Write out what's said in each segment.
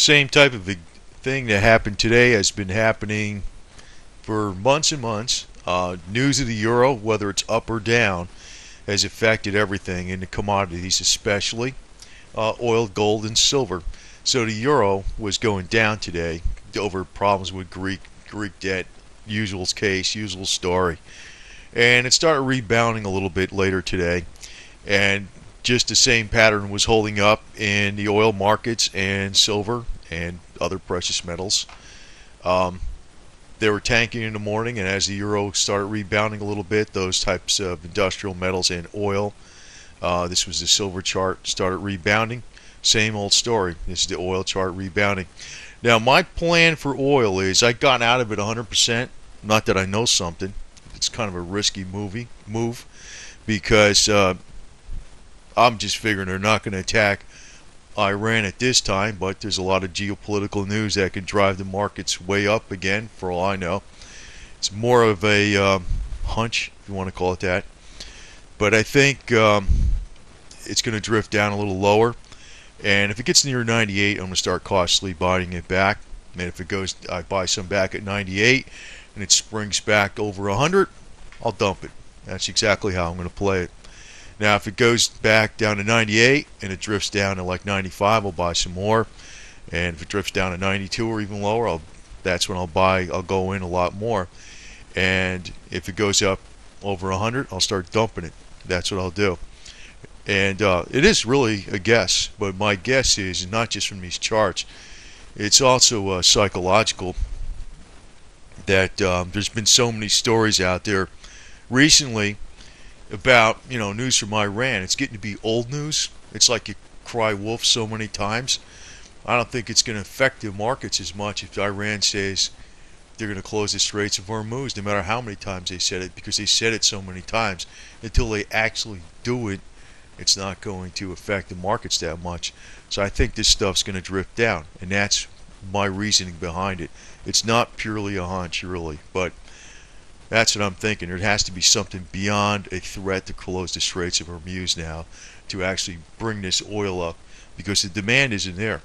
Same type of thing that happened today has been happening for months and months. News of the euro, whether it's up or down, has affected everything in the commodities, especially oil, gold, and silver. So the euro was going down today over problems with Greek debt. Usual case, usual story. And it started rebounding a little bit later today. And just the same pattern was holding up in the oil markets and silver and other precious metals. Um, they were tanking in the morning, and as the euro started rebounding a little bit, those types of industrial metals and oil, this was the silver chart, started rebounding. Same old story. This is the oil chart rebounding. Now, my plan for oil is I got out of it 100%. Not that I know something. It's kind of a risky move because I'm just figuring they're not going to attack Iran at this time, but there's a lot of geopolitical news that could drive the markets way up again, for all I know. It's more of a hunch, if you want to call it that. But I think it's going to drift down a little lower. And if it gets near 98, I'm going to start cautiously buying it back. And if it goes, I buy some back at 98, and it springs back over 100, I'll dump it. That's exactly how I'm going to play it. Now, if it goes back down to 98 and it drifts down to like 95, I'll buy some more. And if it drifts down to 92 or even lower, that's when I'll go in a lot more. And if it goes up over 100, I'll start dumping it. That's what I'll do. And it is really a guess, but my guess is not just from these charts. It's also psychological that there's been so many stories out there recently about news from Iran. It's getting to be old news. It's like you cry wolf so many times. I don't think it's going to affect the markets as much if Iran says they're going to close the Straits of Hormuz, no matter how many times they said it, because they said it so many times. Until they actually do it, it's not going to affect the markets that much. So I think this stuff's going to drift down, and that's my reasoning behind it. It's not purely a hunch, really, but that's what I'm thinking. There has to be something beyond a threat to close the Straits of Hormuz now to actually bring this oil up, because the demand isn't there.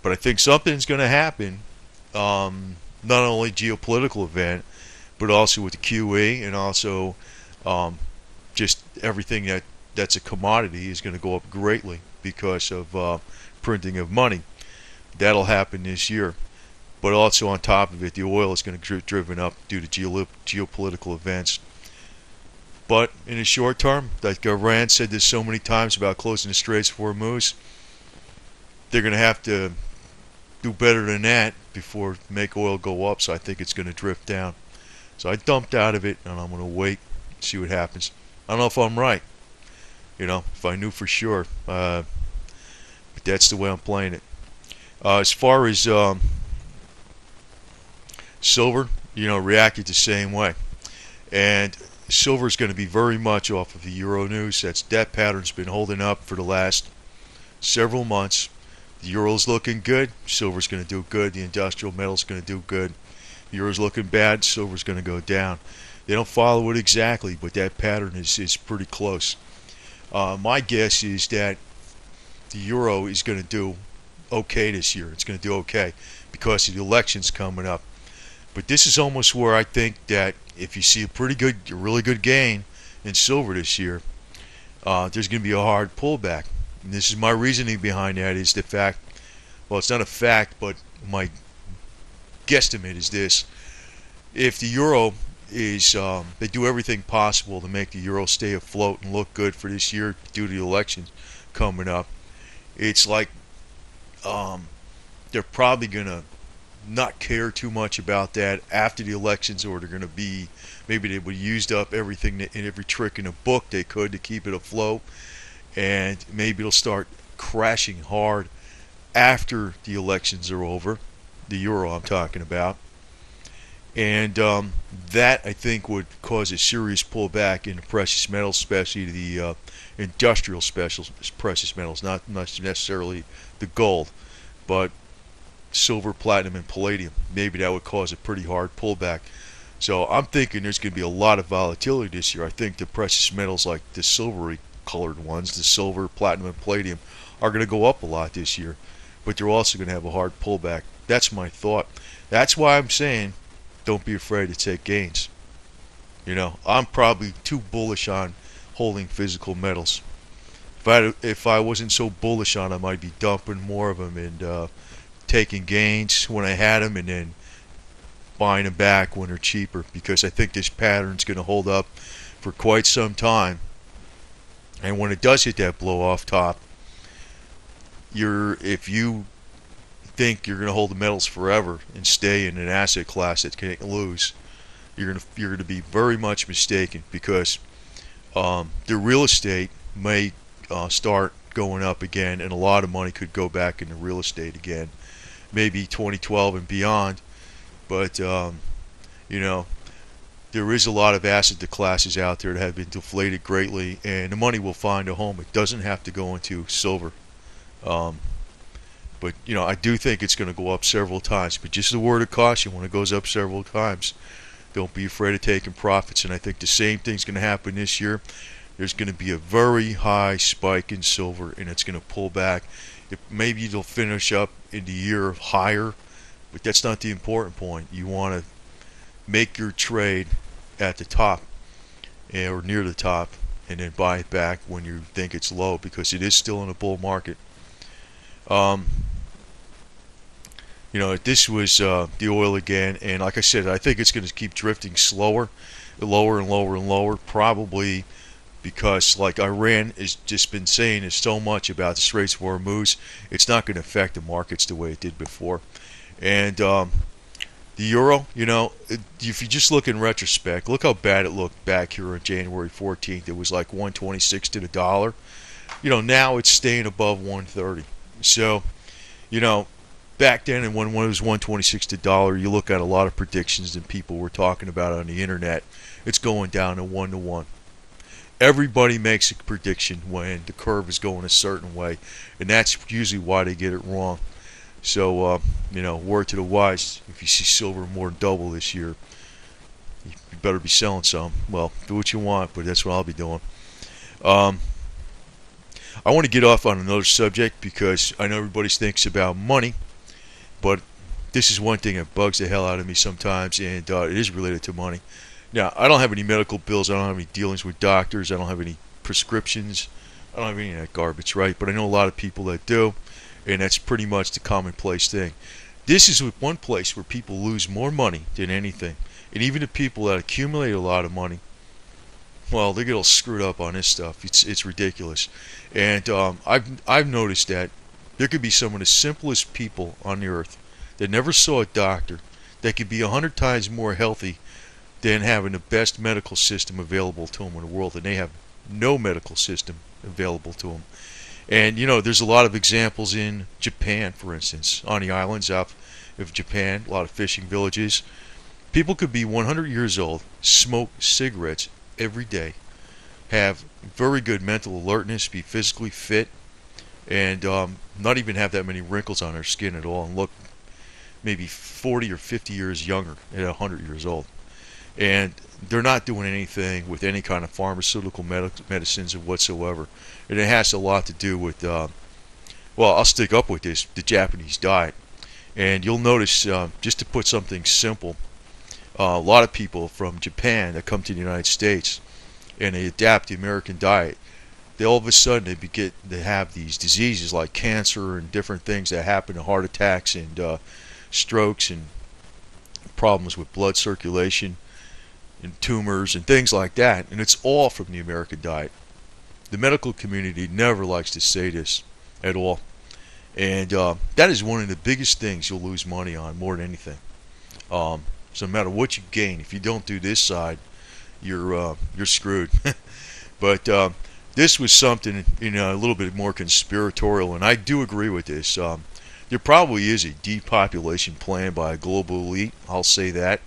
But I think something's going to happen, not only geopolitical event, but also with the QE, and also just everything that's a commodity is going to go up greatly because of printing of money. That'll happen this year. But also on top of it, the oil is going to get driven up due to geopolitical events. But in the short term, like Iran said this so many times about closing the Straits of Hormuz, they're going to have to do better than that before make oil go up. So I think it's going to drift down. So I dumped out of it, and I'm going to wait, see what happens. I don't know if I'm right. If I knew for sure. But that's the way I'm playing it. As far as silver, reacted the same way. And silver is going to be very much off of the euro news. That pattern's been holding up for the last several months. The euro's looking good, silver's going to do good. The industrial metal's going to do good. The euro's looking bad, silver's going to go down. They don't follow it exactly, but that pattern is pretty close. My guess is that the euro is going to do okay this year. It's going to do okay because the election's coming up. But this is almost where I think that if you see a really good gain in silver this year, there's going to be a hard pullback. And this is my reasoning behind that is the fact, well, it's not a fact, but my guesstimate is this. If the euro is, they do everything possible to make the euro stay afloat and look good for this year due to the elections coming up, it's like they're probably going to not care too much about that after the elections, or they're going to be, maybe they would used up everything and every trick in the book they could to keep it afloat, and maybe it'll start crashing hard after the elections are over, the euro I'm talking about. And that, I think, would cause a serious pullback in the precious metals, especially the industrial precious metals, not necessarily the gold, but silver, platinum, and palladium. Maybe that would cause a pretty hard pullback. So I'm thinking there's going to be a lot of volatility this year. I think the precious metals, like the silvery colored ones, the silver, platinum, and palladium, are going to go up a lot this year. but they're also going to have a hard pullback. That's my thought. That's why I'm saying don't be afraid to take gains. I'm probably too bullish on holding physical metals. If I wasn't so bullish on them, I'd be dumping more of them and taking gains when I had them and then buying them back when they're cheaper, because I think this pattern's going to hold up for quite some time. And when it does hit that blow off top, if you think you're going to hold the metals forever and stay in an asset class that can't lose, you're going to be very much mistaken, because the real estate may start going up again, and a lot of money could go back into real estate again, maybe 2012 and beyond. But there is a lot of asset classes out there that have been deflated greatly, and the money will find a home. It doesn't have to go into silver. But I do think it's going to go up several times. But just a word of caution: when it goes up several times, don't be afraid of taking profits. And I think the same thing's going to happen this year. There's going to be a very high spike in silver, and it's going to pull back. Maybe it'll finish up in the year higher, but that's not the important point. You want to make your trade at the top or near the top, and then buy it back when you think it's low, because it is still in a bull market. This was the oil again, and like I said, I think it's going to keep drifting lower and lower and lower, probably because, like Iran has just been saying, is so much about the Straits of Hormuz, it's not going to affect the markets the way it did before. And the euro, if you just look in retrospect, look how bad it looked back here on January 14th. It was like 126 to the dollar. Now it's staying above 130. So, back then, and when it was 126 to dollar, you look at a lot of predictions and people were talking about it on the internet. It's going down to 1 to 1. Everybody makes a prediction when the curve is going a certain way, and that's usually why they get it wrong. So, word to the wise: if you see silver more than double this year, you better be selling some. Well, do what you want, but that's what I'll be doing. I want to get off on another subject, because I know everybody thinks about money, but this is one thing that bugs the hell out of me sometimes, and it is related to money. Now, I don't have any medical bills. I don't have any dealings with doctors. I don't have any prescriptions. I don't have any of that garbage, right? But I know a lot of people that do, and that's pretty much the commonplace thing. This is one place where people lose more money than anything. And even the people that accumulate a lot of money, well, they get all screwed up on this stuff. It's ridiculous. And I've noticed that there could be some of the simplest people on the earth that never saw a doctor that could be 100 times more healthy than having the best medical system available to them in the world, and they have no medical system available to them. And there's a lot of examples in Japan, for instance, on the islands out of Japan, a lot of fishing villages. People could be 100 years old, smoke cigarettes every day, have very good mental alertness, be physically fit, and not even have that many wrinkles on their skin at all, and look maybe 40 or 50 years younger at 100 years old. And they're not doing anything with any kind of pharmaceutical medicines or whatsoever. And it has a lot to do with, well, I'll stick up with this, the Japanese diet. And you'll notice, just to put something simple, a lot of people from Japan that come to the United States and they adapt the American diet, they all of a sudden they have these diseases like cancer and different things that happen, to heart attacks and strokes and problems with blood circulation and tumors and things like that, and it's all from the American diet. The medical community never likes to say this at all, and that is one of the biggest things you'll lose money on more than anything. So no matter what you gain, if you don't do this side, you're screwed. But this was something a little bit more conspiratorial, and I do agree with this. There probably is a depopulation plan by a global elite. I'll say that.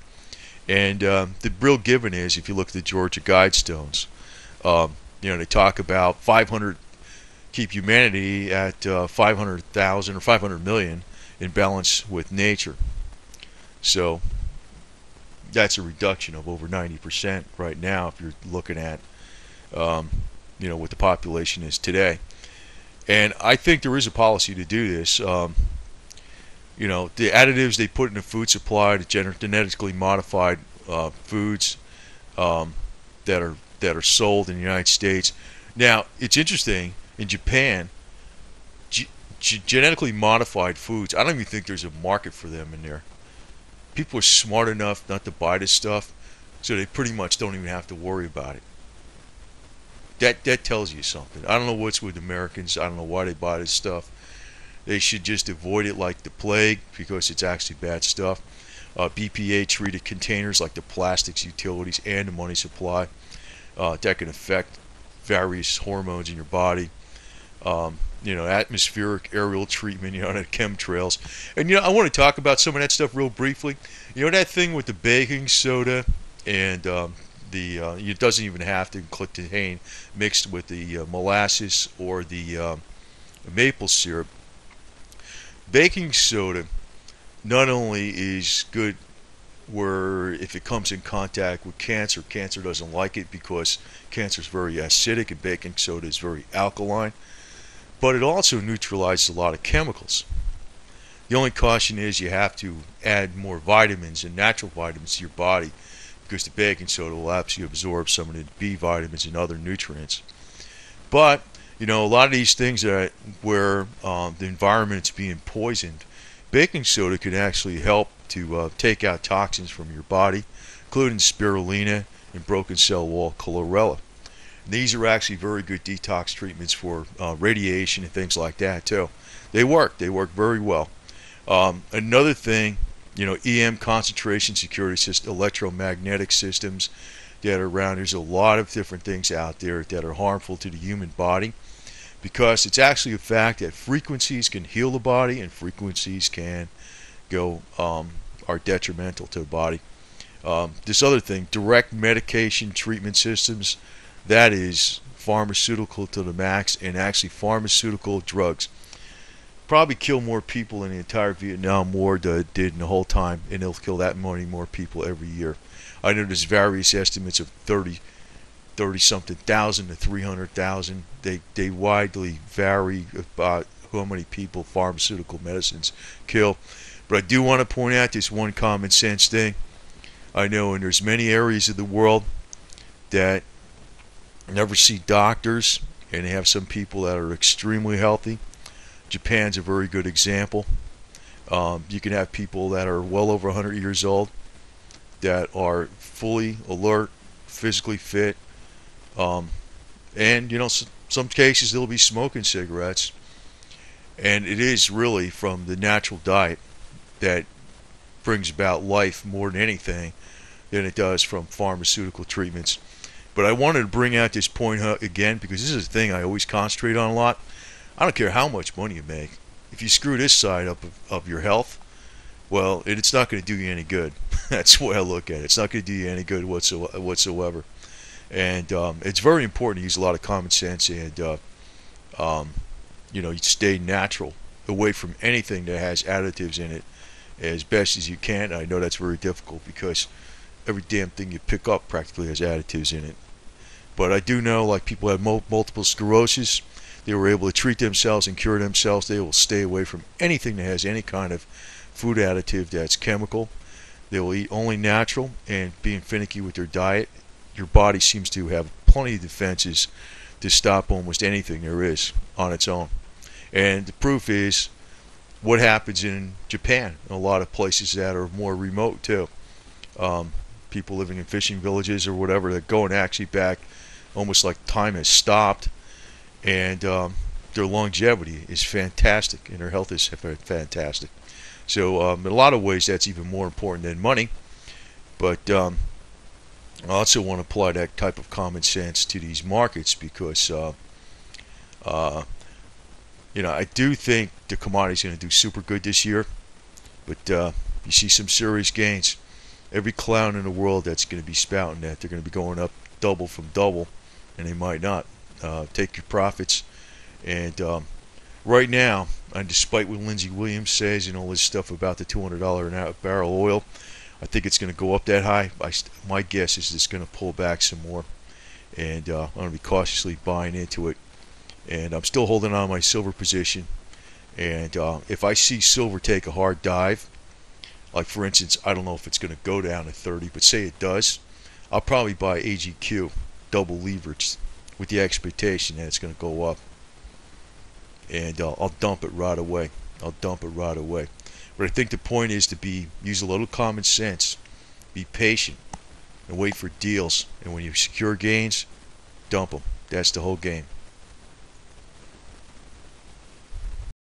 And the real given is, if you look at the Georgia Guidestones, they talk about 500, keep humanity at 500,000 or 500 million in balance with nature. So that's a reduction of over 90% right now, if you're looking at what the population is today. And I think there is a policy to do this. the additives they put in the food supply, the genetically modified foods um, that are sold in the United States. Now, it's interesting in Japan, ge- genetically modified foods. I don't even think there's a market for them in there. People are smart enough not to buy this stuff, so they pretty much don't even have to worry about it. That tells you something. I don't know what's with Americans. I don't know why they buy this stuff. They should just avoid it like the plague because it's actually bad stuff. BPA treated containers like the plastics, utilities, and the money supply that can affect various hormones in your body. Atmospheric aerial treatment, the chemtrails. And, I want to talk about some of that stuff real briefly. That thing with the baking soda and it doesn't even have to contain mixed with the molasses or the maple syrup. Baking soda not only is good where if it comes in contact with cancer doesn't like it because cancer is very acidic and baking soda is very alkaline, but it also neutralizes a lot of chemicals. The only caution is you have to add more vitamins and natural vitamins to your body because the baking soda will actually absorb some of the B vitamins and other nutrients. But a lot of these things where the environment is being poisoned, baking soda can actually help to take out toxins from your body, including spirulina and broken cell wall chlorella. And these are actually very good detox treatments for radiation and things like that too. They work very well. Another thing, EM concentration security system, electromagnetic systems that are around. There's a lot of different things out there that are harmful to the human body because it's actually a fact that frequencies can heal the body and frequencies can are detrimental to the body. This other thing, direct medication treatment systems, that is pharmaceutical to the max, and actually pharmaceutical drugs probably kill more people in the entire Vietnam War than it did in the whole time, and they'll kill that many more people every year. I know there's various estimates of 30 something thousand to 300,000. They widely vary about how many people pharmaceutical medicines kill. But I do want to point out this one common sense thing. I know, and there's many areas of the world that never see doctors, and they have some people that are extremely healthy. Japan's a very good example. You can have people that are well over 100 years old that are fully alert, physically fit, and some cases they'll be smoking cigarettes, and it is really from the natural diet that brings about life more than anything than it does from pharmaceutical treatments. But I wanted to bring out this point again because this is a thing I always concentrate on a lot. I don't care how much money you make. If you screw this side up of your health, well, it's not going to do you any good. That's the way I look at it. It's not going to do you any good whatsoever. And it's very important to use a lot of common sense and you stay natural, away from anything that has additives in it as best as you can. I know that's very difficult because every damn thing you pick up practically has additives in it. But I do know, like people have multiple sclerosis, they were able to treat themselves and cure themselves. They will stay away from anything that has any kind of food additive that's chemical. They will eat only natural, and being finicky with their diet, your body seems to have plenty of defenses to stop almost anything there is on its own. And the proof is what happens in Japan, and a lot of places that are more remote too. People living in fishing villages or whatever that go and actually back almost like time has stopped, and their longevity is fantastic and their health is fantastic. So in a lot of ways that's even more important than money, but I also want to apply that type of common sense to these markets because I do think the commodity's going to do super good this year, but you see some serious gains. Every clown in the world that's going to be spouting that they're going to be going up double from double, and they might not. Take your profits. And right now, and despite what Lindsey Williams says and all this stuff about the $200 an barrel oil, I think it's going to go up that high. My guess is it's going to pull back some more, and I'm going to be cautiously buying into it. And I'm still holding on my silver position, And if I see silver take a hard dive, like for instance, I don't know if it's going to go down to 30, but say it does, I'll probably buy AGQ double leverage with the expectation that it's going to go up, and I'll dump it right away. I'll dump it right away. But I think the point is to use a little common sense, be patient, and wait for deals. And when you secure gains, dump them. That's the whole game.